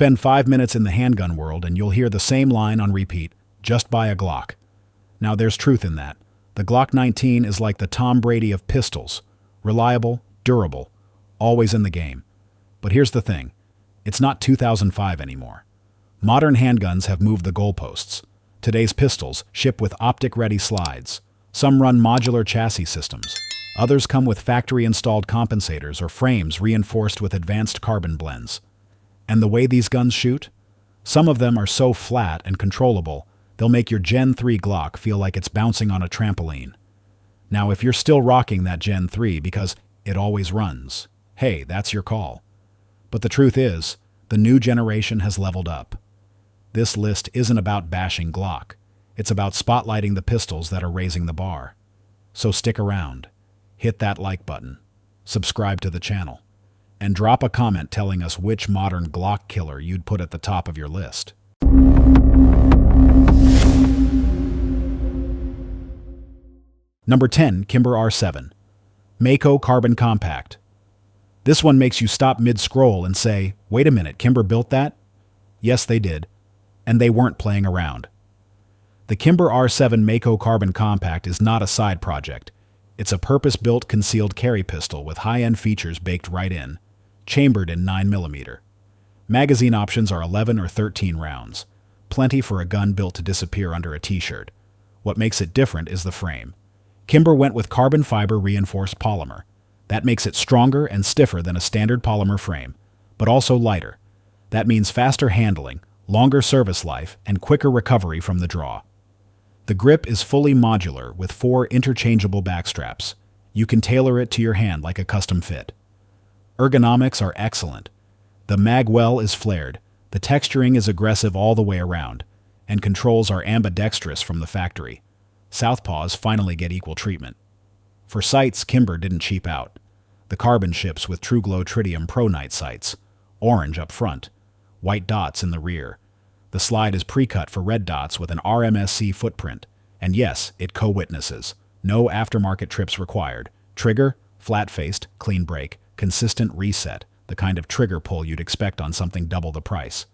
Spend 5 minutes in the handgun world and you'll hear the same line on repeat, just buy a Glock. Now there's truth in that. The Glock 19 is like the Tom Brady of pistols. Reliable, durable, always in the game. But here's the thing. It's not 2005 anymore. Modern handguns have moved the goalposts. Today's pistols ship with optic-ready slides. Some run modular chassis systems. Others come with factory-installed compensators or frames reinforced with advanced carbon blends. And the way these guns shoot? Some of them are so flat and controllable, they'll make your Gen 3 Glock feel like it's bouncing on a trampoline. Now, if you're still rocking that Gen 3 because it always runs, hey, that's your call. But the truth is, the new generation has leveled up. This list isn't about bashing Glock. It's about spotlighting the pistols that are raising the bar. So stick around, hit that like button, subscribe to the channel, and drop a comment telling us which modern Glock killer you'd put at the top of your list. Number 10, Kimber R7. Mako Carbon Compact. This one makes you stop mid-scroll and say, wait a minute, Kimber built that? Yes, they did. And they weren't playing around. The Kimber R7 Mako Carbon Compact is not a side project. It's a purpose-built concealed carry pistol with high-end features baked right in, chambered in 9mm. Magazine options are 11 or 13 rounds, plenty for a gun built to disappear under a t-shirt. What makes it different is the frame. Kimber went with carbon fiber reinforced polymer. That makes it stronger and stiffer than a standard polymer frame, but also lighter. That means faster handling, longer service life, and quicker recovery from the draw. The grip is fully modular with 4 interchangeable backstraps. You can tailor it to your hand like a custom fit. Ergonomics are excellent. The mag well is flared, the texturing is aggressive all the way around, and controls are ambidextrous from the factory. Southpaws finally get equal treatment. For sights, Kimber didn't cheap out. The carbon ships with TrueGlow Tritium Pro Night sights, orange up front, white dots in the rear. The slide is pre-cut for red dots with an RMSC footprint, and yes, it co-witnesses. No aftermarket trips required. Trigger, flat-faced, clean break, consistent reset, the kind of trigger pull you'd expect on something double the price.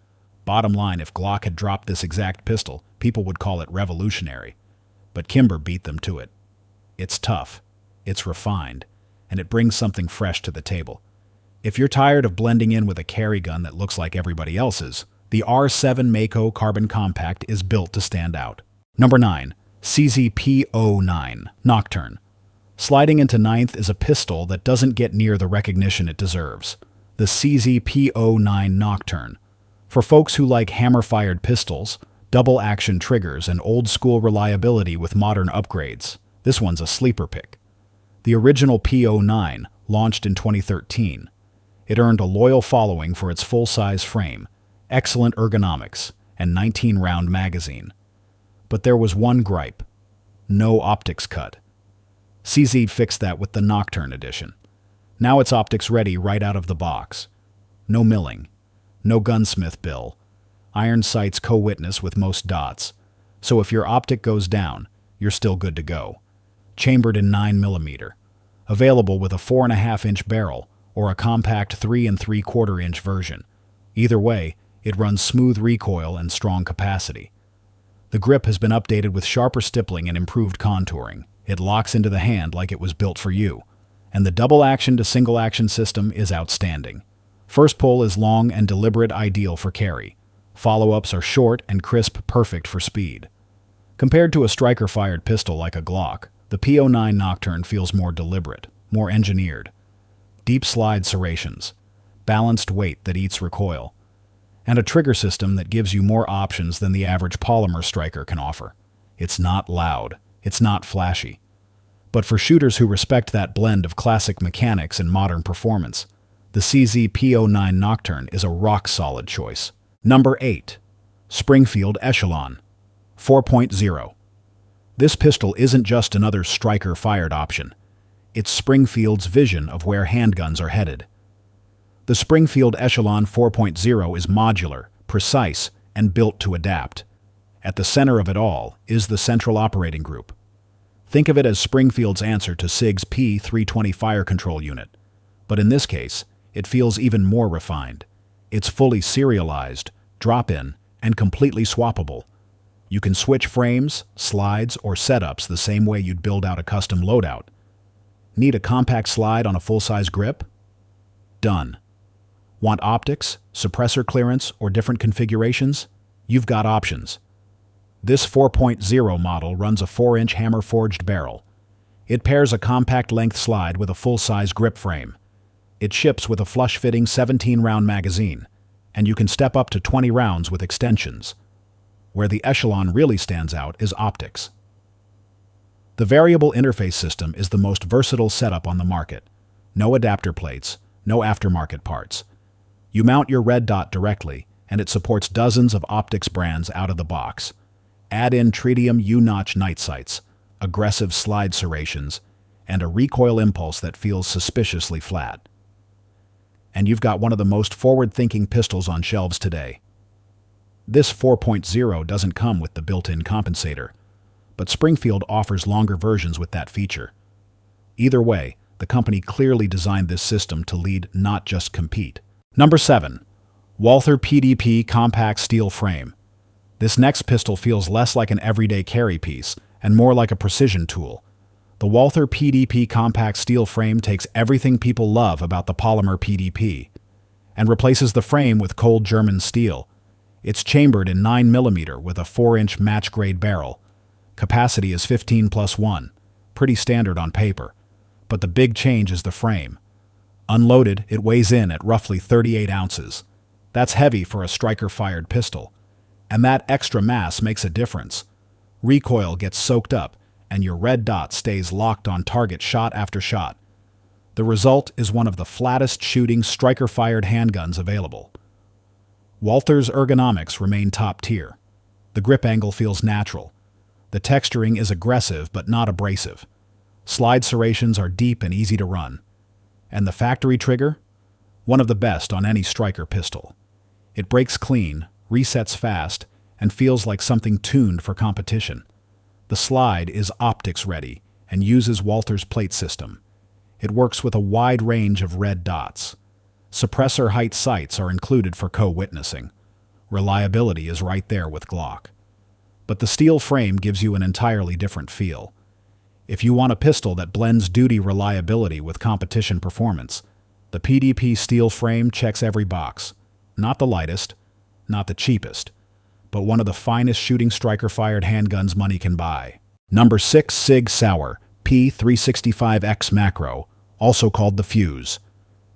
Bottom line, if Glock had dropped this exact pistol, people would call it revolutionary. But Kimber beat them to it. It's tough, it's refined, and it brings something fresh to the table. If you're tired of blending in with a carry gun that looks like everybody else's, the R7 Mako Carbon Compact is built to stand out. Number 9. P09 Nocturn. Sliding into 9th is a pistol that doesn't get near the recognition it deserves. The P09 Nocturn. For folks who like hammer-fired pistols, double-action triggers, and old-school reliability with modern upgrades, this one's a sleeper pick. The original P09 launched in 2013. It earned a loyal following for its full-size frame, excellent ergonomics, and 19-round magazine. But there was one gripe. No optics cut. CZ fixed that with the Nocturn edition. Now it's optics ready right out of the box. No milling. No gunsmith bill. Iron sights co-witness with most dots. So if your optic goes down, you're still good to go. Chambered in 9mm. Available with a 4.5-inch barrel or a compact 3 3/4-inch version. Either way, it runs smooth recoil and strong capacity. The grip has been updated with sharper stippling and improved contouring. It locks into the hand like it was built for you. And the double-action to single-action system is outstanding. First pull is long and deliberate, ideal for carry. Follow-ups are short and crisp, perfect for speed. Compared to a striker-fired pistol like a Glock, the P09 Nocturn feels more deliberate, more engineered. Deep slide serrations, balanced weight that eats recoil, and a trigger system that gives you more options than the average polymer striker can offer. It's not loud, it's not flashy. But for shooters who respect that blend of classic mechanics and modern performance, the P09 Nocturn is a rock-solid choice. Number 8. Springfield Echelon 4.0. This pistol isn't just another striker-fired option. It's Springfield's vision of where handguns are headed. The Springfield Echelon 4.0 is modular, precise, and built to adapt. At the center of it all is the Central Operating Group. Think of it as Springfield's answer to SIG's P320 fire control unit. But in this case, it feels even more refined. It's fully serialized, drop-in, and completely swappable. You can switch frames, slides, or setups the same way you'd build out a custom loadout. Need a compact slide on a full-size grip? Done. Want optics, suppressor clearance, or different configurations? You've got options. This 4.0 model runs a 4-inch hammer-forged barrel. It pairs a compact length slide with a full-size grip frame. It ships with a flush-fitting 17-round magazine, and you can step up to 20 rounds with extensions. Where the Echelon really stands out is optics. The variable interface system is the most versatile setup on the market. No adapter plates, no aftermarket parts. You mount your red dot directly, and it supports dozens of optics brands out of the box. Add in tritium U-notch night sights, aggressive slide serrations, and a recoil impulse that feels suspiciously flat. And you've got one of the most forward-thinking pistols on shelves today. This 4.0 doesn't come with the built-in compensator, but Springfield offers longer versions with that feature. Either way, the company clearly designed this system to lead, not just compete. Number 7. Walther PDP Compact Steel Frame. This next pistol feels less like an everyday carry piece and more like a precision tool. The Walther PDP Compact Steel Frame takes everything people love about the polymer PDP and replaces the frame with cold German steel. It's chambered in 9mm with a 4-inch match-grade barrel. Capacity is 15+1, pretty standard on paper. But the big change is the frame. Unloaded, it weighs in at roughly 38 ounces. That's heavy for a striker-fired pistol. And that extra mass makes a difference. Recoil gets soaked up, and your red dot stays locked on target shot after shot. The result is one of the flattest shooting striker-fired handguns available. Walther's ergonomics remain top tier. The grip angle feels natural. The texturing is aggressive but not abrasive. Slide serrations are deep and easy to run. And the factory trigger? One of the best on any striker pistol. It breaks clean, resets fast, and feels like something tuned for competition. The slide is optics-ready and uses Walther's plate system. It works with a wide range of red dots. Suppressor height sights are included for co-witnessing. Reliability is right there with Glock. But the steel frame gives you an entirely different feel. If you want a pistol that blends duty reliability with competition performance, the PDP steel frame checks every box. Not the lightest, not the cheapest, but one of the finest shooting striker-fired handguns money can buy. Number 6. SIG Sauer P365X Macro, also called the Fuse.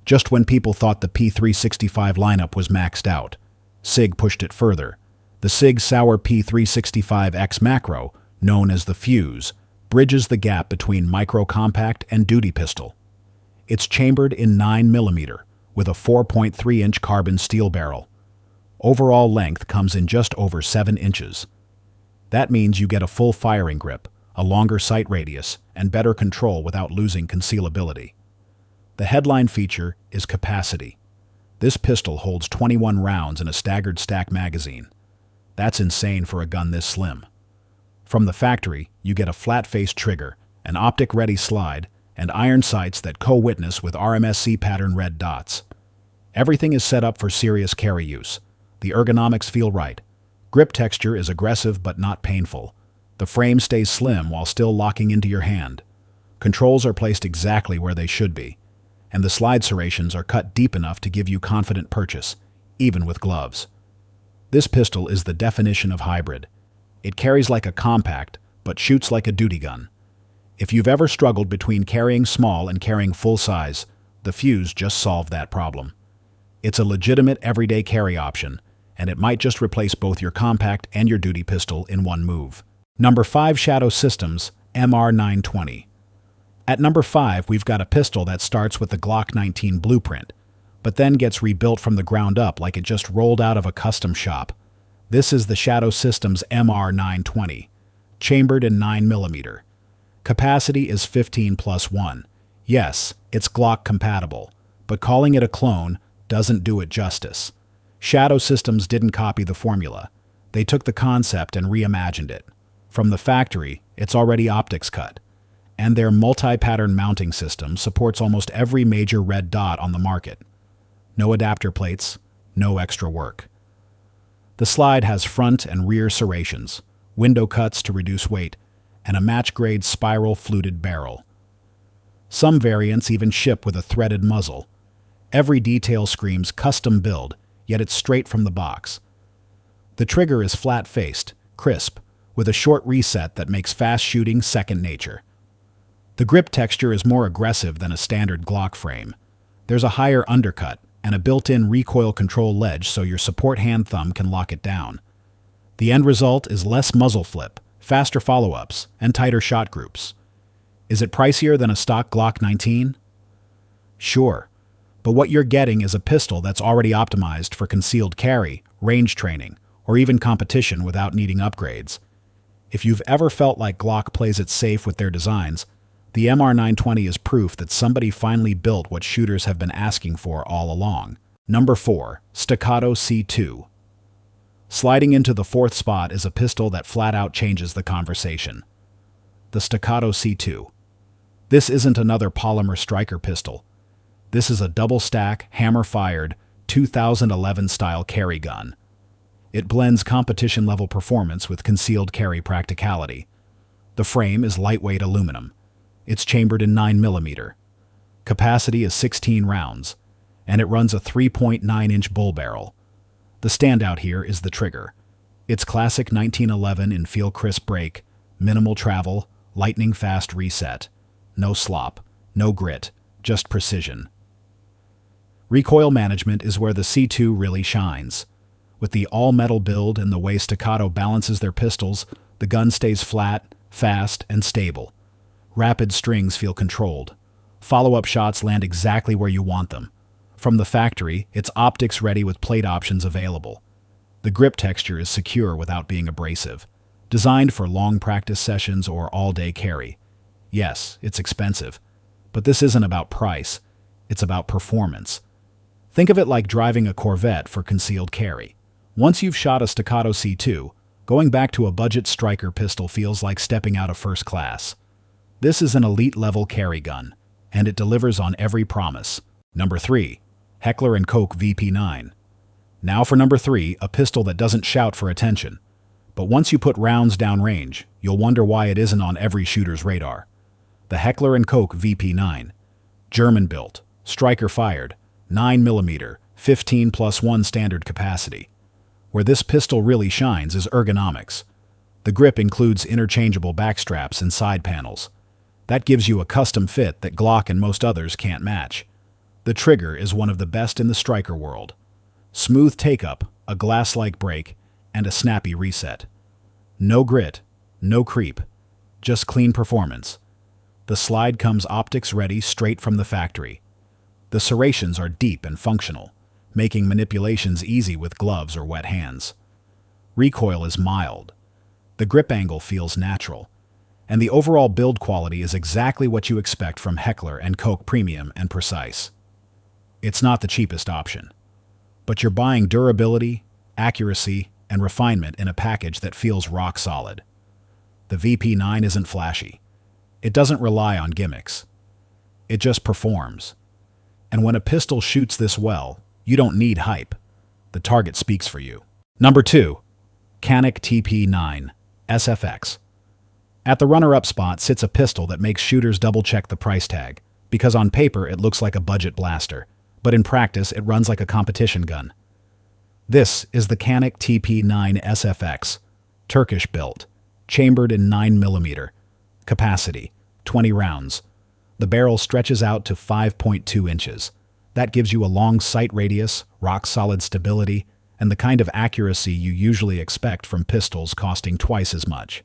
Just when people thought the P365 lineup was maxed out, SIG pushed it further. The SIG Sauer P365X Macro, known as the Fuse, bridges the gap between micro-compact and duty pistol. It's chambered in 9mm with a 4.3-inch carbon steel barrel. Overall length comes in just over 7 inches. That means you get a full firing grip, a longer sight radius, and better control without losing concealability. The headline feature is capacity. This pistol holds 21 rounds in a staggered stack magazine. That's insane for a gun this slim. From the factory, you get a flat-faced trigger, an optic-ready slide, and iron sights that co-witness with RMSC pattern red dots. Everything is set up for serious carry use. The ergonomics feel right. Grip texture is aggressive but not painful. The frame stays slim while still locking into your hand. Controls are placed exactly where they should be, and the slide serrations are cut deep enough to give you confident purchase, even with gloves. This pistol is the definition of hybrid. It carries like a compact, but shoots like a duty gun. If you've ever struggled between carrying small and carrying full size, the Fuse just solved that problem. It's a legitimate everyday carry option, and it might just replace both your compact and your duty pistol in one move. Number 5. Shadow Systems MR920. At number 5, we've got a pistol that starts with the Glock 19 blueprint, but then gets rebuilt from the ground up like it just rolled out of a custom shop. This is the Shadow Systems MR920, chambered in 9mm. Capacity is 15+1. Yes, it's Glock compatible, but calling it a clone doesn't do it justice. Shadow Systems didn't copy the formula. They took the concept and reimagined it. From the factory, it's already optics cut, and their multi-pattern mounting system supports almost every major red dot on the market. No adapter plates, no extra work. The slide has front and rear serrations, window cuts to reduce weight, and a match-grade spiral fluted barrel. Some variants even ship with a threaded muzzle. Every detail screams custom build, yet it's straight from the box. The trigger is flat-faced, crisp, with a short reset that makes fast shooting second nature. The grip texture is more aggressive than a standard Glock frame. There's a higher undercut and a built-in recoil control ledge so your support hand thumb can lock it down. The end result is less muzzle flip, faster follow-ups, and tighter shot groups. Is it pricier than a stock Glock 19? Sure, but what you're getting is a pistol that's already optimized for concealed carry, range training, or even competition without needing upgrades. If you've ever felt like Glock plays it safe with their designs, the MR920 is proof that somebody finally built what shooters have been asking for all along. Number 4. Staccato C2. Sliding into the 4th spot is a pistol that flat-out changes the conversation. The Staccato C2. This isn't another polymer striker pistol. This is a double-stack, hammer-fired, 2011-style carry gun. It blends competition-level performance with concealed carry practicality. The frame is lightweight aluminum. It's chambered in 9mm. Capacity is 16 rounds, and it runs a 3.9-inch bull barrel. The standout here is the trigger. It's classic 1911 in feel-crisp break, minimal travel, lightning-fast reset. No slop, no grit, just precision. Recoil management is where the C2 really shines. With the all-metal build and the way Staccato balances their pistols, the gun stays flat, fast, and stable. Rapid strings feel controlled. Follow-up shots land exactly where you want them. From the factory, it's optics-ready with plate options available. The grip texture is secure without being abrasive. Designed for long practice sessions or all-day carry. Yes, it's expensive, but this isn't about price. It's about performance. Think of it like driving a Corvette for concealed carry. Once you've shot a Staccato C2, going back to a budget striker pistol feels like stepping out of first class. This is an elite-level carry gun, and it delivers on every promise. Number 3. Heckler and Koch VP9. Now for number 3, a pistol that doesn't shout for attention. But once you put rounds downrange, you'll wonder why it isn't on every shooter's radar. The Heckler and Koch VP9. German-built, striker-fired, 9mm, 15+1 standard capacity. Where this pistol really shines is ergonomics. The grip includes interchangeable backstraps and side panels. That gives you a custom fit that Glock and most others can't match. The trigger is one of the best in the striker world. Smooth take-up, a glass-like break, and a snappy reset. No grit, no creep, just clean performance. The slide comes optics-ready straight from the factory. The serrations are deep and functional, making manipulations easy with gloves or wet hands. Recoil is mild. The grip angle feels natural. And the overall build quality is exactly what you expect from Heckler and Koch Premium and Precise. It's not the cheapest option, but you're buying durability, accuracy, and refinement in a package that feels rock solid. The VP9 isn't flashy. It doesn't rely on gimmicks. It just performs. And when a pistol shoots this well, you don't need hype. The target speaks for you. Number 2. Canik TP9SFX. At the runner-up spot sits a pistol that makes shooters double-check the price tag, because on paper it looks like a budget blaster, but in practice it runs like a competition gun. This is the Canik TP9SFX, Turkish-built, chambered in 9mm, capacity, 20 rounds. The barrel stretches out to 5.2 inches. That gives you a long sight radius, rock-solid stability, and the kind of accuracy you usually expect from pistols costing twice as much.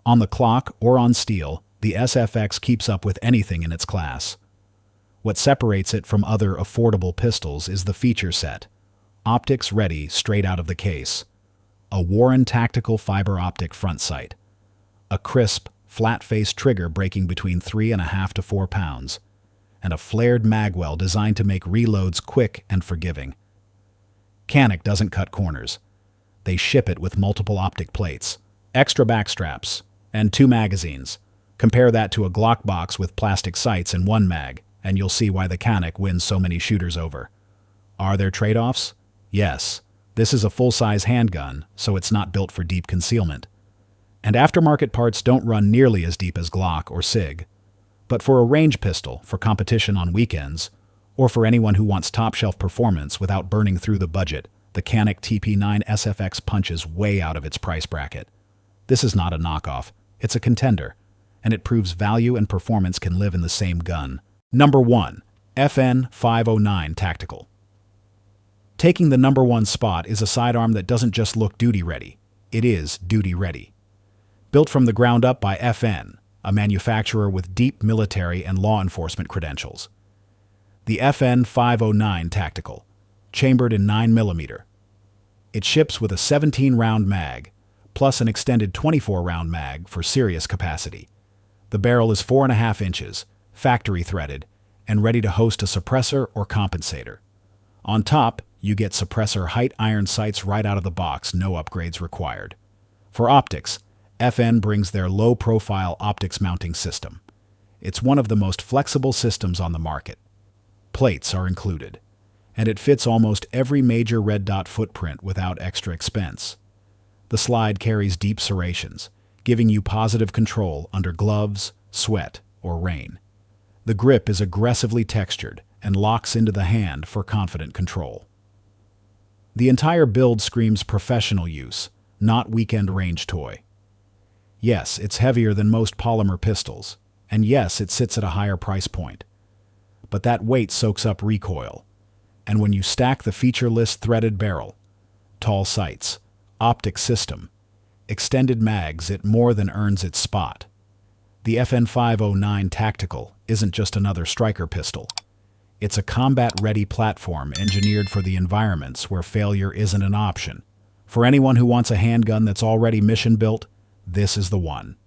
On the clock or on steel, the SFX keeps up with anything in its class. What separates it from other affordable pistols is the feature set. Optics ready straight out of the case. A Warren tactical fiber optic front sight. A crisp, flat-faced trigger breaking between 3.5 to 4 pounds. And a flared magwell designed to make reloads quick and forgiving. Canik doesn't cut corners. They ship it with multiple optic plates, extra backstraps, and 2 magazines. Compare that to a Glock box with plastic sights and 1 mag, and you'll see why the Canik wins so many shooters over. Are there trade-offs? Yes, this is a full-size handgun, so it's not built for deep concealment. And aftermarket parts don't run nearly as deep as Glock or SIG. But for a range pistol, for competition on weekends, or for anyone who wants top-shelf performance without burning through the budget, the Canik TP9SFX punches way out of its price bracket. This is not a knockoff, it's a contender, and it proves value and performance can live in the same gun. Number 1. FN509 Tactical. Taking the number 1 spot is a sidearm that doesn't just look duty-ready, it is duty-ready. Built from the ground up by FN, a manufacturer with deep military and law enforcement credentials. The FN509 Tactical, chambered in 9mm. It ships with a 17-round mag, plus an extended 24-round mag for serious capacity. The barrel is 4.5 inches, factory threaded, and ready to host a suppressor or compensator. On top, you get suppressor height iron sights right out of the box, no upgrades required. For optics, FN brings their low-profile optics mounting system. It's one of the most flexible systems on the market. Plates are included, and it fits almost every major red dot footprint without extra expense. The slide carries deep serrations, giving you positive control under gloves, sweat, or rain. The grip is aggressively textured and locks into the hand for confident control. The entire build screams professional use, not weekend range toy. Yes, it's heavier than most polymer pistols, and yes, it sits at a higher price point. But that weight soaks up recoil, and when you stack the featureless threaded barrel, tall sights, optic system, extended mags, it more than earns its spot. The FN509 Tactical isn't just another striker pistol. It's a combat-ready platform engineered for the environments where failure isn't an option. For anyone who wants a handgun that's already mission-built, this is the one.